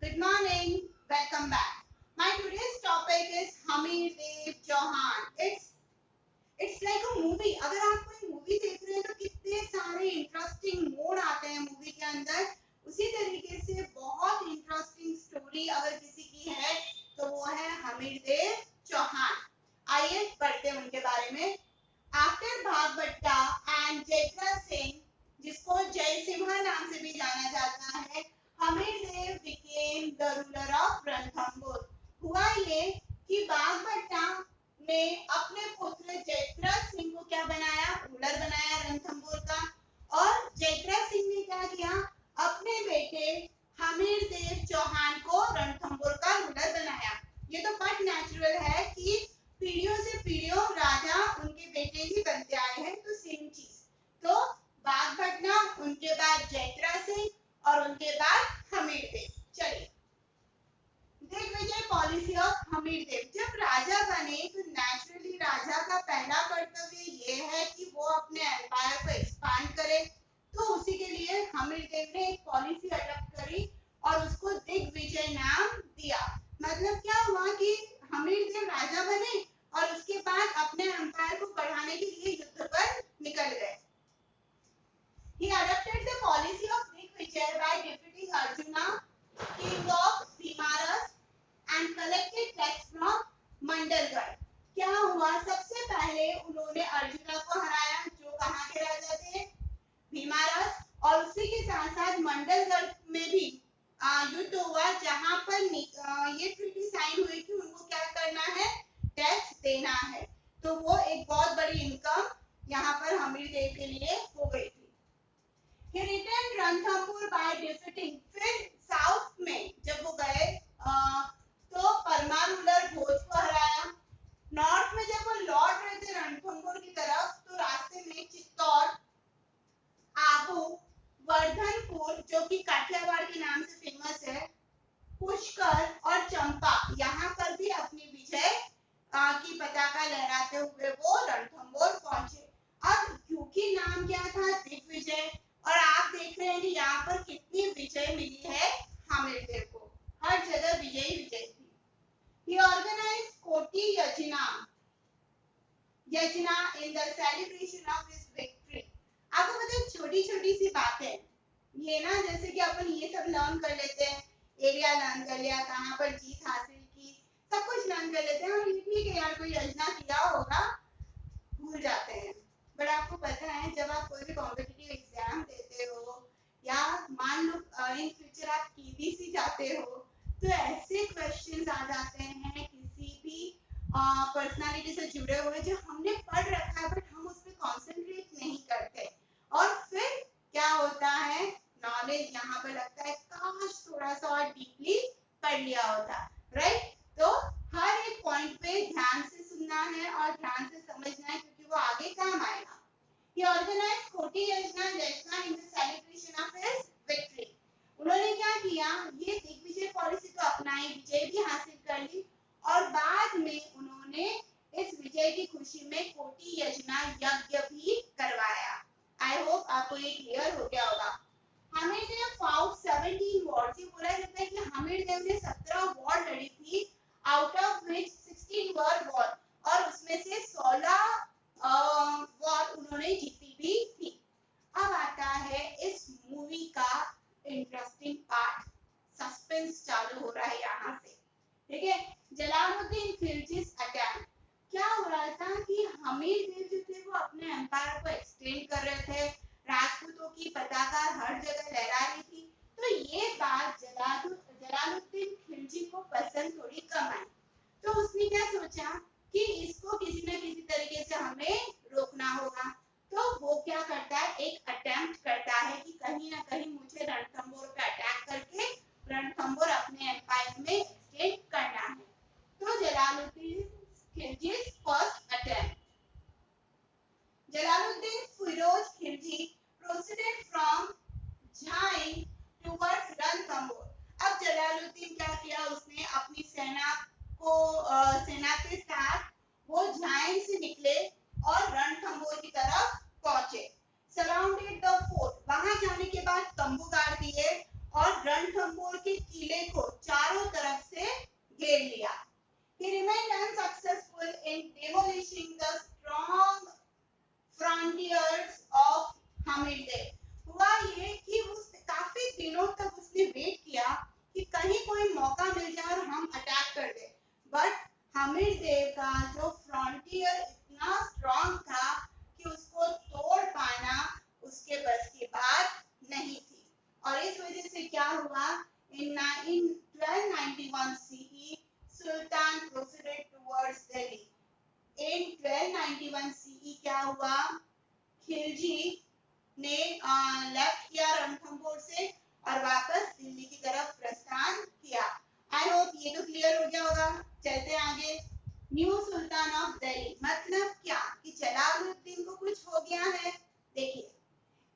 Good morning. Welcome back. My today's topic is Hamir Dev Chauhan. It's like a movie. अगर आप कोई movie देख रहे हैं तो कितने सारे इंटरेस्टिंग मोड आते हैं मूवी के अंदर, उसी तरीके से बहुत इंटरेस्टिंग स्टोरी अगर किसी की है तो वो है हमीर देव चौहान। आइए पढ़ते हैं उनके बारे में। आफ्टर भागवट्टा एंड जयद्रथ सिंह, जिसको जय सिम्हा नाम से भी जाना जाता है, हमीर देव became the ruler of Ranthambore. हुआ ये कि बागभट्टा ने अपने पुत्र जयद्रथ सिंह को क्या बनाया, रूलर बनाया रणथंभौर का। और जयद्रथ सिंह ने क्या किया, अपने बेटे हमीर देव चौहान को रणथंभौर का रूलर बनाया। ये तो बहुत नेचुरल है कि पीढ़ियों से पीढ़ियों राजा उनके बेटे ही बनते आए हैं, तो सेम चीज। तो बागभट्टा, उनके बाद जयद्रथ सिंह और उनके बाद हमीर देव। चलिए दिग्विजय पॉलिसी ऑफ हमीर देव। जब राजा बने तो नेचुरली राजा का पहला कर्तव्य ये है कि वो अपने एम्पायर को एक्सपांड करे। तो उसी के लिए हमीर देव ने एक पॉलिसी अडॉप्ट करी और उसको दिग्विजय नाम दिया। मतलब क्या हुआ कि हमीर देव राजा बने और उसके बाद अपने एम्पायर को बढ़ाने के लिए युद्ध पर निकल गए। He adopted the policy of Digvijay by defeating Arjuna, king of Bhimaras, and collected tax from Mandalgarh. क्या हुआ, सबसे पहले उन्होंने अर्जुना को हराया, जो कहाँ के राजा थे, भीमारस, और उसी के साथ साथ मंडलगढ़ में भी युद्ध हुआ, जहां पर ये ट्रीटी साइन हुई कि उनको क्या करना है, टैक्स देना है। तो वो एक बहुत बड़ी इनकम यहाँ पर हमीर देव के लिए हो गई थी। He returned Ranthambore by defeating। फिर साउथ में जब वो गए तो परमा रूलर भोज को हराया। नॉर्थ में जब वो लौट रहे थे रणथंभौर की तरफ तो रास्ते में चित्तौड़, आबू, वर्धनपुर जो कि काठियावाड़ के नाम से फेमस है, पुष्कर और चंपा, यहाँ पर भी अपनी विजय की पताका लहराते हुए वो रणथंभौर पहुंचे। अब क्योंकि नाम क्या था, दिग्विजय, और आप देख रहे हैं कि यहाँ पर कितनी विजय मिली है हमीर देव को, हर जगह विजय विजय थी। He organized कोटि यजना in the celebration of his victory। आपको पता है छोटी छोटी सी बातें ये ना, जैसे कि अपन ये सब लर्न कर लेते हैं, एरिया लर्न कर लिया, कहाँ पर जीत हासिल की, सब कुछ लर्न कर लेते हैं और ये ठीक है यार कोई योजना किया होगा, भूल जाते हैं। बट आपको पता है जब आप कोई भी कॉम्पिटिटिव एग्जाम देते हो या मान लो इन फ्यूचर आप केबीसी जाते हो तो ऐसे क्वेश्चंस आ जाते हैं किसी भी पर्सनालिटी से जुड़े हुए जो हमने पढ़ रखा है बट हम उस पर कॉन्सेंट्रेट नहीं करते, और फिर क्या होता है, नॉलेज यहाँ पर लगता है काश थोड़ा सा और डीपली पढ़ लिया होता, राइट। तो हर एक पॉइंट पे ध्यान से सुनना है और ध्यान से समझना है क्योंकि वो आगे काम आएगा। He organized कोटि यजना in the celebration of his victory। उन्होंने क्या किया, ये दिग्विजय पॉलिसी तो अपनाई, विजय भी हासिल कर ली और बाद में उन्होंने इस विजय की खुशी में कोटि यजना यज्ञ भी करवाया। आई होप आपको ये क्लियर हो गया होगा। हमीर देव fought 17 wars। ये बोला जाता है कि हमीर देव ने 17 वॉर लड़ी थी, out of which 16 were war, और उसमें से 16 वॉर उन्होंने जीती भी थी। अब आता है इस मूवी का इंटरेस्टिंग पार्ट, सस्पेंस चालू हो रहा है यहाँ से, ठीक है। जलालुद्दीन खिलजिस अटैक। क्या हो रहा था कि हमीर देव जो थे वो अपने एम्पायर को एक्सटेंड कर रहे थे, राजपूतों की पताका हर जगह लहरा रही थी, तो ये बात जलालुद्दीन खिलजी को पसंद थोड़ी कम आई। तो उसने क्या सोचा कि इसको किसी न किसी तरीके से हमें रोकना होगा। तो वो क्या करता है, एक अटेम्प्ट करता है कि कहीं ना कहीं मुझे रणथंभौर पे अटैक करके रणथंभौर अपने एम्पायर में एक्सटेंड करना है। तो Jalaluddin खिलजी's first attempt। Jalaluddin Firoz Khilji proceeded from Jhain towards Ranthambore. अब जलालुद्दीन क्या किया, उसने अपनी सेना के साथ वो झाइन से निकले और रणथंभौर की तरफ पहुंचे। सराउंडेड द फोर्ट, वहां जाने के बाद तंबू गाड़ दिए और रणथंभौर के किले को हमीर देव का जो फ्रंटियर इतना स्ट्रॉन्ग था कि उसको तोड़ पाना उसके बस की बात नहीं थी। और इस वजह से क्या हुआ, in 1291 CE, Sultan proceeded towards Delhi. In 1291 CE क्या हुआ, खिलजी ने लेफ्ट किया रणथंभौर से और वापस दिल्ली की तरफ प्रस्थान किया। आई होप ये तो क्लियर हो गया होगा। चलते आगे। न्यू सुल्तान ऑफ दिल्ली मतलब क्या कि जलालुद्दीन को कुछ हो गया है। देखिए,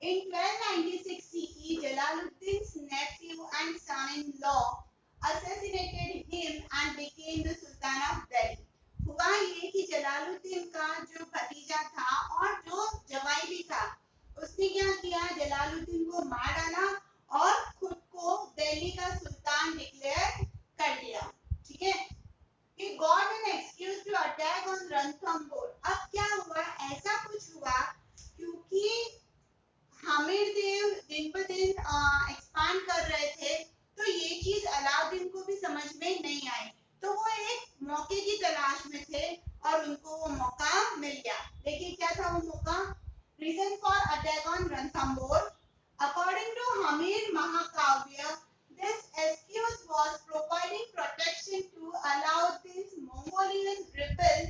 in 1296 CE, Jalaluddin's nephew and son-in-law assassinated him and became the Sultan of Delhi. हुआ ये कि जलालुद्दीन का जो भतीजा था और जो जवाई भी था, उसने क्या किया, जलालुद्दीन को मार डाला और खुद को दिल्ली का सुल्तान डिक्लेयर कर दिया। ठीक है, He got an excuse to attack on Ranthambore. अब क्या हुआ, ऐसा कुछ हुआ क्योंकि हमीर देव दिन ब दिन एक्सपांड कर रहे थे, तो ये चीज अलाउद्दीन को भी समझ में नहीं आई, तो वो एक मौके की तलाश में थे और उनको वो मौका मिल गया। देखिए क्या था वो मौका। Reason for attack on Ranthambore, according to Hammir Mahakavya, this excuse was providing protection to Alauddin's Mongolian rebel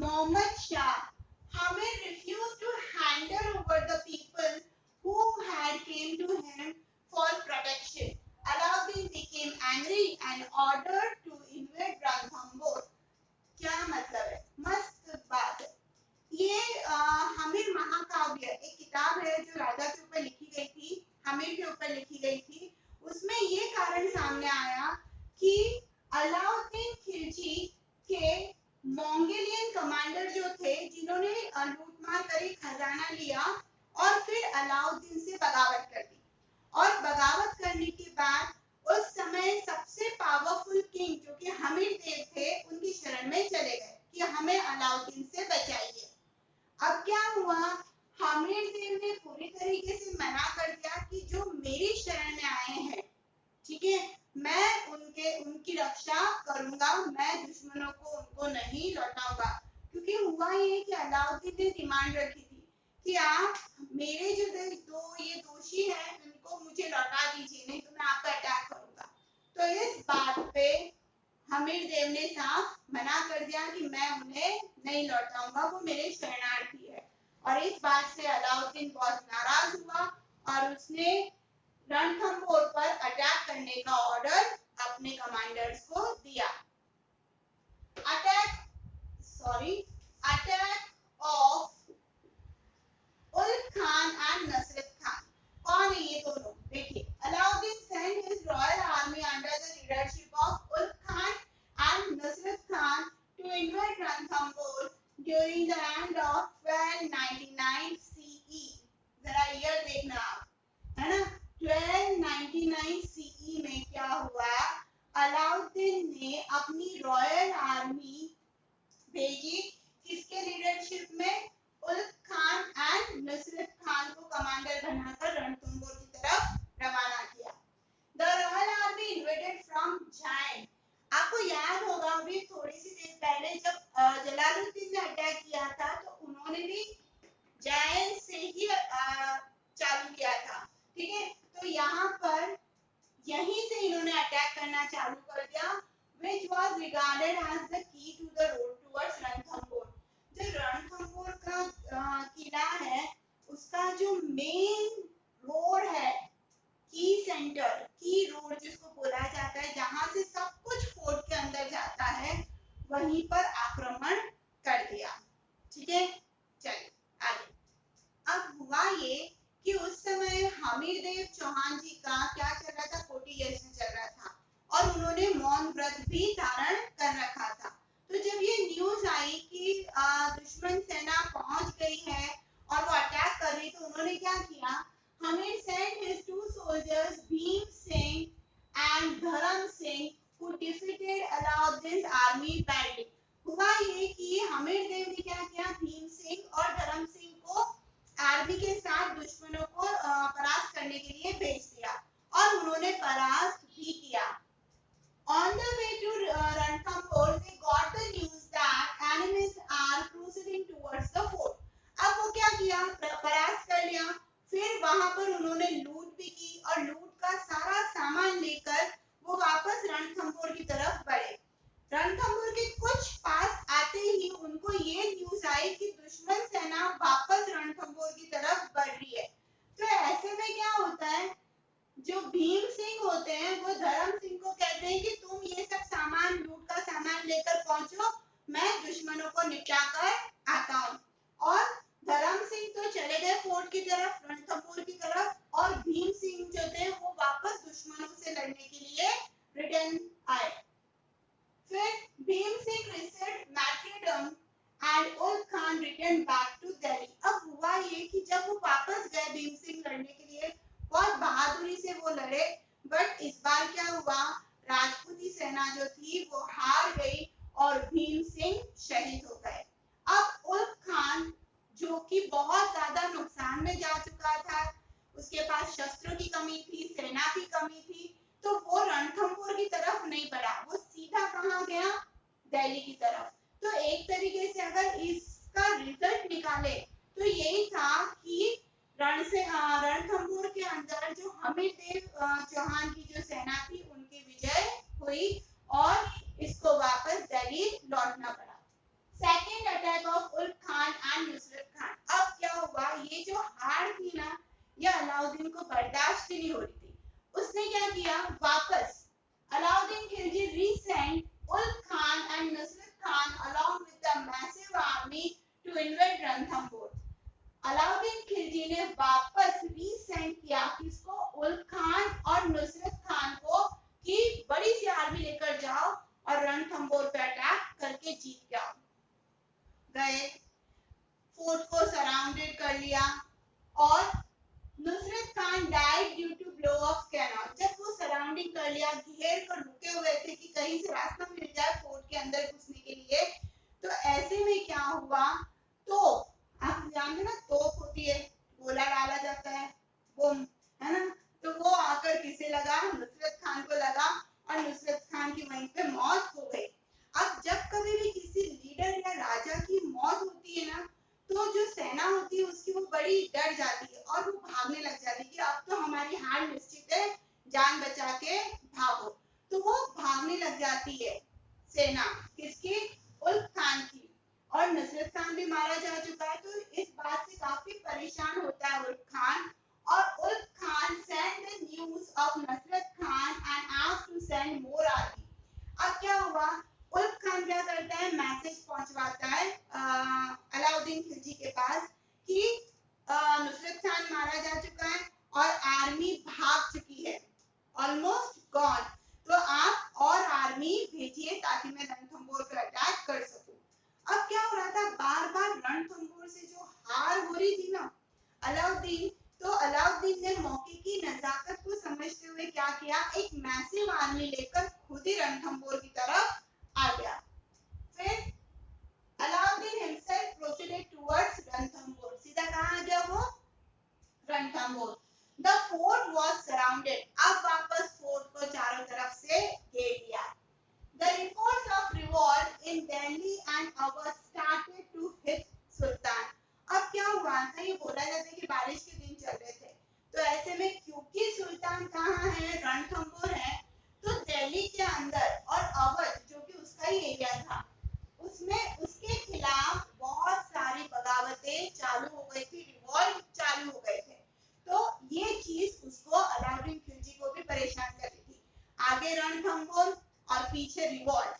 Muhammad Shah. Hamir refused to hand over the people who had came to him for protection. Alauddin became angry and ordered to invade Ranthambore. क्या मतलब है, मस्त बात है ये। हमीर महाकाव्य एक किताब है जो राजा के ऊपर लिखी गई थी, हमीर के ऊपर लिखी गई थी। उसमें ये कारण सामने आया कि अलाउद्दीन खिलजी के मंगोलियन कमांडर जो थे, जिन्होंने लूटमार करी, खजाना लिया और फिर अलाउद्दीन से बगावत कर दी। और बगावत करने के बाद उस समय सबसे पावरफुल किंग जो कि हमीर देव थे, उनकी शरण में चले गए कि हमें अलाउद्दीन से बचाइए। अब क्या हुआ, हमीर देव ने पूरी तरीके से मना कर दिया कि जो मेरी शरण में आए हैं, ठीक है, मैं उनकी रक्षा करूंगा, मैं दुश्मनों को उनको नहीं लौटाऊंगा। क्योंकि हुआ ये कि अलाउद्दीन ने डिमांड रखी थी कि आप मेरे जो ये दोषी हैं उनको मुझे लौटा दीजिए, नहीं तो मैं आप पर अटैक करूंगा। तो इस बात पे हमीर देव ने साफ मना कर दिया कि मैं उन्हें नहीं लौटाऊंगा, वो मेरे शरणार्थी है। और इस बात से अलाउद्दीन बहुत नाराज हुआ और उसने रणथंभौर पर अटैक करने का ऑर्डर अपने कमांडर्स को दिया। Attack of Ulugh Khan and Nusrat Khan. कौन है ये दोनों? देखिए, Alauddin sent his royal army under the leadership of Ulugh Khan and Nusrat Khan to invade Ranthambore during the end of 1299 CE। जरा ईयर देखना आप, है ना। 1299 CE में क्या हुआ, अलाउद्दीन ने अपनी रॉयल आर्मी भेजी, किसके लीडरशिप में, उल्फ खान एंड नसरत खान को कमांडर बनाकर रणथंभौर की तरफ रवाना किया। The royal army invaded from जाइन। आपको याद होगा अभी थोड़ी सी देर पहले जब जलालुद्दीन ने अटैक किया था, तो उन्होंने भी जाइन से ही चालू किया था, ठीक है। तो यहाँ पर यहीं से इन्होंने अटैक करना चालू कर दिया, which was regarded as the key to the road towards Ranthambore. जो रणथंभौर का किला है, उसका जो मेन रोड है, की सेंटर, की रोड जिसको बोला जाता है, जहां से सब कुछ फोर्ट के अंदर जाता है, वहीं पर आक्रमण कर दिया। ठीक है, चलिए आगे। अब हुआ ये कि उस समय हमीर देव चौहान जी का क्या चल रहा था, कोटियज्ञ चल रहा था और उन्होंने मौन व्रत भी धारण कर रखा था। तो जब ये न्यूज आई कि दुश्मन सेना पहुंच गई है और वो अटैक कर रही, तो उन्होंने क्या किया, Hamir sent his two soldiers Bhim Singh and धर्म Singh who defeated Alauddin's army badly। हुआ ये कि हमीर देव ने क्या किया, भीम सिंह और धर्म सिंह को आर्मी के साथ दुश्मनों को परास्त करने के लिए भेज दिया और उन्होंने परास्त भी किया। On the way to Ranthambore, they got the news army लेकर पहुंचो, मैं दुश्मनों को निपटा कर आता हूँ। और धर्म सिंह तो चले गए फोर्ट की तरफ, रणथंभौर की तरफ, और भीम सिंह जो थे वो वापस दुश्मनों से लड़ने के लिए रिटर्न आए। फिर Bhim Singh received martyrdom and Ulugh Khan returned back to Delhi। अब हुआ ये कि जब वो वापस गए भीम सिंह लड़ने के लिए, बहुत बहादुरी से वो लड़े, बट इस बार क्या हुआ, राजपूती सेना जो थी वो हार गई और भीम सिंह शहीद हो गए। अब उलग खान जो कि बहुत ज्यादा नुकसान में जा चुका था, उसके पास शस्त्रों की कमी थी, सेना की कमी थी, तो वो रणथंभौर की तरफ नहीं बढ़ा, वो सीधा कहाँ गया, दिल्ली की तरफ। तो एक तरीके से अगर इसका रिजल्ट निकाले तो यही था कि रणथंभौर के अंदर जो हमीरदेव चौहान की जो सेना थी उनकी विजय हुई और इसको वापस दिल्ली लौटना पड़ा। Second attack of Ulugh Khan and Nusrat Khan. अब क्या हुआ, ये जो हार थी ना, ये अलाउद्दीन को बर्दाश्त नहीं हो रही थी। उसने क्या किया, वापस Alauddin Khilji resent Ulugh Khan and Nusrat Khan along with the massive army to invade Ranthambore. Alauddin Khilji ने वापस रीसेंट किया किसको, उलग खान और नुसरत खान को, कि बड़ी सी आर्मी लेकर जाओ और रणथंभौर पे अटैक करके जीत के आओ। गए, फोर्ट को सराउंडेड कर लिया और Nusrat Khan died due to blow of cannon. जब वो सराउंडिंग कर लिया, घेर कर रुके हुए थे कि कहीं से रास्ता मिल जाए फोर्ट के अंदर घुसने के लिए, तो ऐसे में क्या हुआ, तो आप जानते ना तोप होती है, गोला डाला जाता है, बम, है ना, तो वो आकर किसे लगा, नुसरत खान को लगा और नुसरत खान की वहीं पे मौत हो गई। अब जब कभी भी किसी लीडर या राजा की मौत होती है ना, तो जो सेना होती है उसकी वो बड़ी डर जाती है और वो भागने लग जाती है कि अब तो हमारी हार निश्चित है, जान बचा के भागो। तो वो भागने लग जाती है सेना, किसकी, उलग खान की। और नुसरत खान भी मारा जा चुका है, तो इस बात से काफी परेशान होता है उलग खान। और Ulugh Khan send the news of Nusrat Khan and asked to send more army. अब क्या हुआ, उलग खान क्या करता है, मैसेज पहुंचवाता है अलाउद्दीन खिलजी के पास कि नुसरत खान मारा जा चुका है और आर्मी भाग चुकी है, ऑलमोस्ट गॉन, तो आप और आर्मी भेजिए ताकि मैं रणथंभौर पर अटैक कर सकूं। अब क्या हो रहा था, बार बार रणथंभौर से जो हार हो रही थी ना अलाउद्दीन, तो अलाउद्दीन ने मौके की नजाकत को समझते हुए क्या किया, एक मैसिव आर्मी लेकर खुद ही रणथंभौर की तरफ आ गया। फिर Alauddin himself proceeded towards Ranthambore, सीधा कहाँ आ गया वो, Ranthambore. The fort was surrounded। अब वापस फोर्ट को चारों तरफ से घेर लिया। The reports of revolt in Delhi and Awadh started to hit Sultan। अब क्या हुआ था, ये बोला जाता है कि बारिश के दिन चल रहे थे, तो ऐसे में क्योंकि सुल्तान कहाँ है, रणथंभौर है, तो दिल्ली के अंदर और अवध जो कि उसका ही एरिया था, उसमें उसके खिलाफ बहुत सारी बगावतें चालू हो गई थी, रिवॉल्ट चालू हो गए थे। तो ये चीज उसको अलाउद्दीन खिलजी को भी परेशान कर रही थी, आगे रणथंभौर और पीछे रिवॉल्ट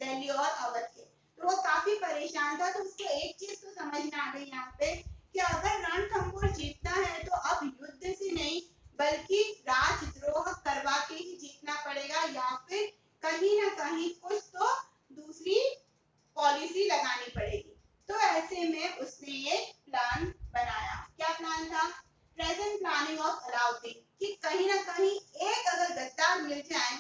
दिल्ली और अवध के, तो वो काफी परेशान था। तो उसको एक चीज तो समझ में आ गई यहाँ पे कि अगर रणथंभौर जीतना है तो अब युद्ध से नहीं बल्कि राजद्रोह करवा के ही जीतना पड़ेगा, या फिर कहीं ना कहीं कुछ तो दूसरी पॉलिसी लगानी पड़ेगी। तो ऐसे में उसने ये प्लान बनाया। क्या प्लान था, प्रेजेंट प्लानिंग ऑफ अलाउद्दीन, कि कहीं ना कहीं एक अगर गद्दार मिल जाए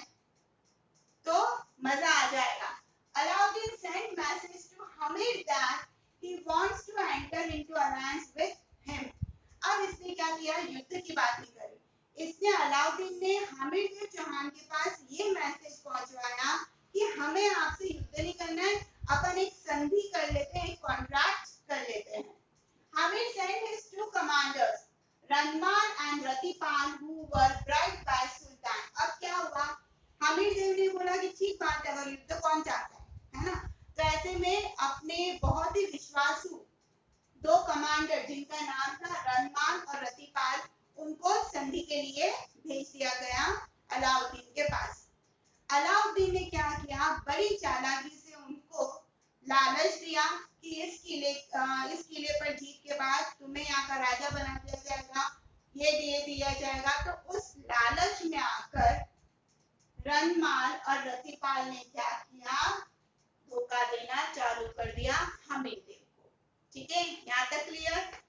तो मजा आ जाएगा। Alauddin sent message to Hamid that he wants to enter into alliance with him। अब इसने क्या किया, युद्ध की बात नहीं करी, इसने अलाउद्दीन ने हमीरदेव चौहान के पास ये मैसेज पहुंचवाया कि हमें आपसे युद्ध नहीं करना है, अपन एक संधि कर लेते हैं, एक कॉन्ट्रैक्ट कर लेते हैं। Hamid sent his two commanders Ranman and Ratipal who were bribed by Sultan। अब क्या हुआ, हमीरदेव ने बोला कि ठीक बात है, अगर युद्ध कौन चाहता है ना, तो ऐसे में अपने बहुत ही विश्वासु दो कमांडर जिनका नाम था रनमान और रतिपाल, उनको संधि के लिए भेज दिया गया अलाउद्दीन के पास। अलाउद्दीन अलाउद्दीन ने क्या किया, बड़ी चालाकी से उनको लालच दिया कि इस किले पर जीत के बाद तुम्हें यहाँ का राजा बना दिया जाएगा, ये दे दिया जाएगा। तो उस लालच में आकर रनमाल और रतिपाल ने क्या किया, धोखा देना चालू कर दिया हमीरदेव को। ठीक है, यहाँ तक क्लियर।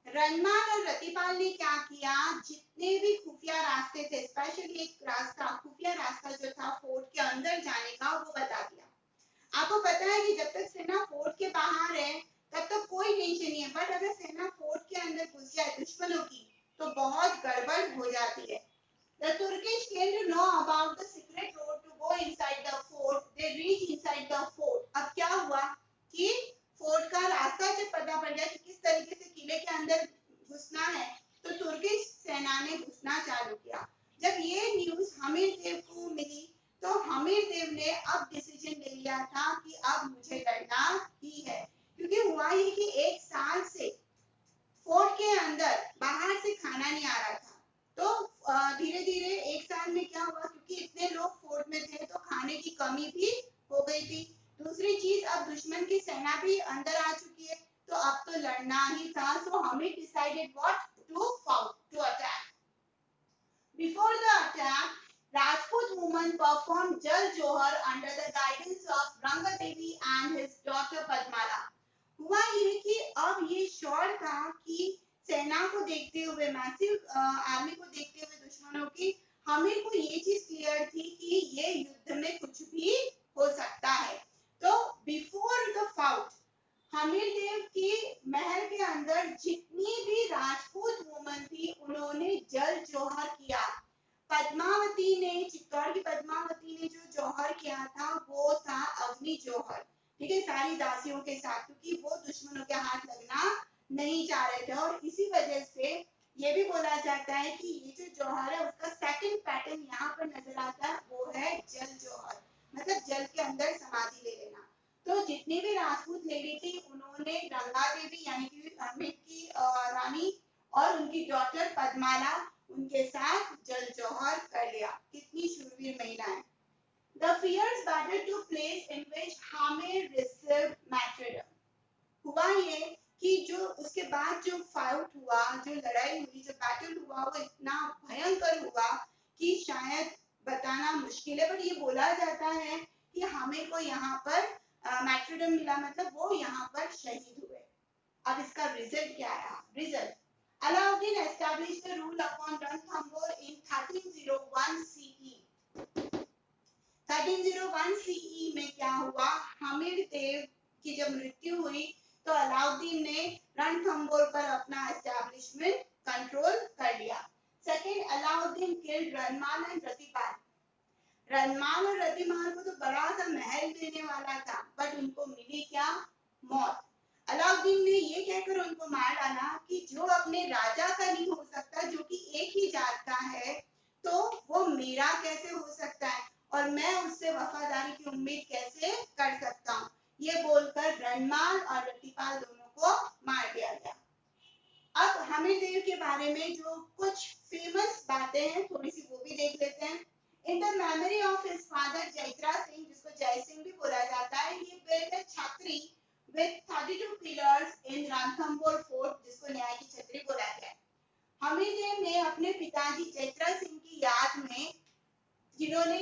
रनमाल और रतिपाल ने क्या किया, जितने भी खुफिया रास्ते थे, स्पेशली एक रास्ता, खुफिया रास्ता जो था फोर्ट के अंदर जाने का, वो बता दिया। आपको पता है कि जब तक सेना फोर्ट के बाहर है तब तक कोई टेंशन नहीं है, बट अगर सेना फोर्ट के अंदर घुस जाए दुश्मनों की तो बहुत गड़बड़ हो जाती है। The Turkish came to know about the secret road to go inside the fort. They reached inside the fort. अब क्या हुआ कि फोर्ट का रास्ता जब पता पड़ गया कि किस तरीके से किले के अंदर घुसना है, तो तुर्किश सेना ने घुसना चालू किया। जब ये न्यूज हमीरदेव को मिली तो हमीरदेव ने अब डिसीजन ले लिया था कि अब मुझे लड़ना ही है, क्योंकि हुआ ये कि एक साल से फोर्ट के अंदर बाहर से खाना नहीं आ रहा था। तो धीरे धीरे एक साल में क्या हुआ, क्योंकि इतने लोग फोर्ट में थे तो खाने की कमी भी हो गई थी। दूसरी चीज, अब दुश्मन की सेना भी अंदर आ चुकी है, तो अब तो लड़ना ही था। सो हमें decided what to attack. Before the attack, Rajput women performed Jal Johar under the guidance of Rangadevi and his daughter Padmala. हुआ ये कि अब ये श्योर था कि सेना को देखते हुए, मैसिव आर्मी को देखते हुए दुश्मनों की, हमीर को ये चीज क्लियर थी कि ये युद्ध में कुछ भी हो सकता है। तो बिफोर द फाउट, हमीरदेव की महल के अंदर जितनी भी राजपूत वुमन थी उन्होंने जल जोहर किया। पद्मावती ने, चित्तौड़ की पद्मावती ने जो जौहर किया था वो था अग्नि जौहर। ठीक है, सारी दासियों के साथ, क्योंकि वो दुश्मनों के हाथ लगना नहीं चाह रहे थे। और इसी वजह से ये भी बोला जाता है कि ये जो जौहर है उसका सेकंड पैटर्न यहाँ पर नजर आता है, वो है जल जौहर, मतलब जल के अंदर समाधि ले लेना। तो जितनी भी राजपूत लेडी थी उन्होंने गंगा देवी यानी कि हमीर की रानी और उनकी डॉटर पद्माला, उनके साथ जल जौहर कर लिया। कितनी शूरवीर महिलाएं। The fierce battle took place in which Hamir received martyrdom. हुआ ये कि जो उसके बाद जो फाइट हुआ, जो लड़ाई हुई, जो बैटल हुआ, वो इतना भयंकर हुआ कि शायद बताना मुश्किल है। बट ये बोला जाता है कि हमें को यहाँ पर मैट्रिडम मिला, मतलब वो यहाँ पर शहीद हुए। अब इसका रिजल्ट क्या रहा? Result, Alauddin established the rule upon Ranthambore in 1301 CE. 1301 CE में क्या हुआ, हमीरदेव की जब मृत्यु हुई तो अलाउद्दीन ने रणथंबोर पर अपना एस्टैब्लिशमेंट कंट्रोल कर लिया। Second, Alauddin killed Ranmal and Ratipal. Ranmal और रतिमाल को तो बड़ा सा महल देने वाला था, बट उनको मिली क्या? मौत। अलाउद्दीन ने ये कहकर उनको मार डाला कि जो अपने राजा का नहीं हो सकता, जो कि एक ही जात का है, तो वो मेरा कैसे हो सकता है और मैं उससे वफादारी की उम्मीद कैसे कर सकता हूँ। ये बोलकर रणमाल और रतिपाल दोनों को मार दिया गया। अब हमीरदेव के बारे में जो कुछ फेमस बातें हैं थोड़ी सी वो भी देख लेते हैं। In the memory of his father जयद्रा Singh, जिसको जय सिंह भी बोला जाता है, he built a छतरी with 32 pillars in Ranthambore fort, जिसको न्याय की छतरी बोला गया है। हमीरदेव ने अपने पिताजी जयद्रा सिंह की याद में, जिन्होंने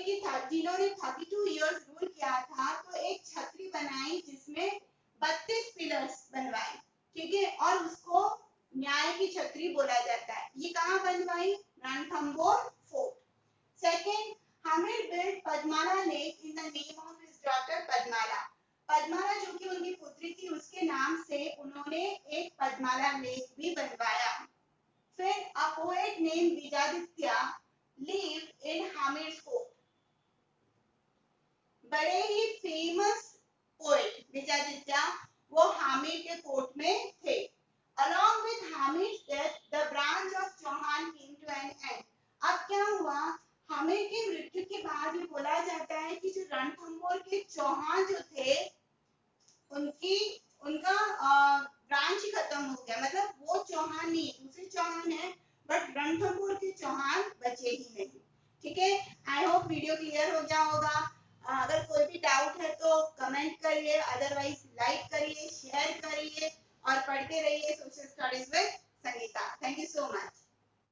32 इयर्स रूल किया था, तो एक छतरी बनाई जिसमें 32 पिलर्स बनवाए। ठीक है, और उसको न्याय की छतरी बोला जाता है। ये कहाँ बनवाई? Ranthambore fort. Second, Hamir built Padmala Lake in the name of his daughter Padmala. पद्माला जो कि उनकी पुत्री थी, उसके नाम से उन्होंने एक पद्माला लेक भी बनवाया। फिर a poet named विजादित्य lived in Hamir's court. बड़े ही फेमस पोएट विजादित्य वो हामिर के कोर्ट में थे। Along with Hamir's death, the branch of Chauhan came to an end. अब क्या हुआ? हमीर की मृत्यु के बाद ये बोला जाता है कि जो रणथंबोर के चौहान जो थे उनका ब्रांच ही खत्म हो गया, मतलब वो चौहान नहीं, दूसरे चौहान है, बट रणथंबोर के चौहान बचे ही नहीं। ठीक है, आई होप वीडियो क्लियर हो गया होगा। अगर कोई भी डाउट है तो कमेंट करिए, अदरवाइज लाइक करिए, शेयर करिए और पढ़ते रहिए social studies with Sangeeta. Thank you so much.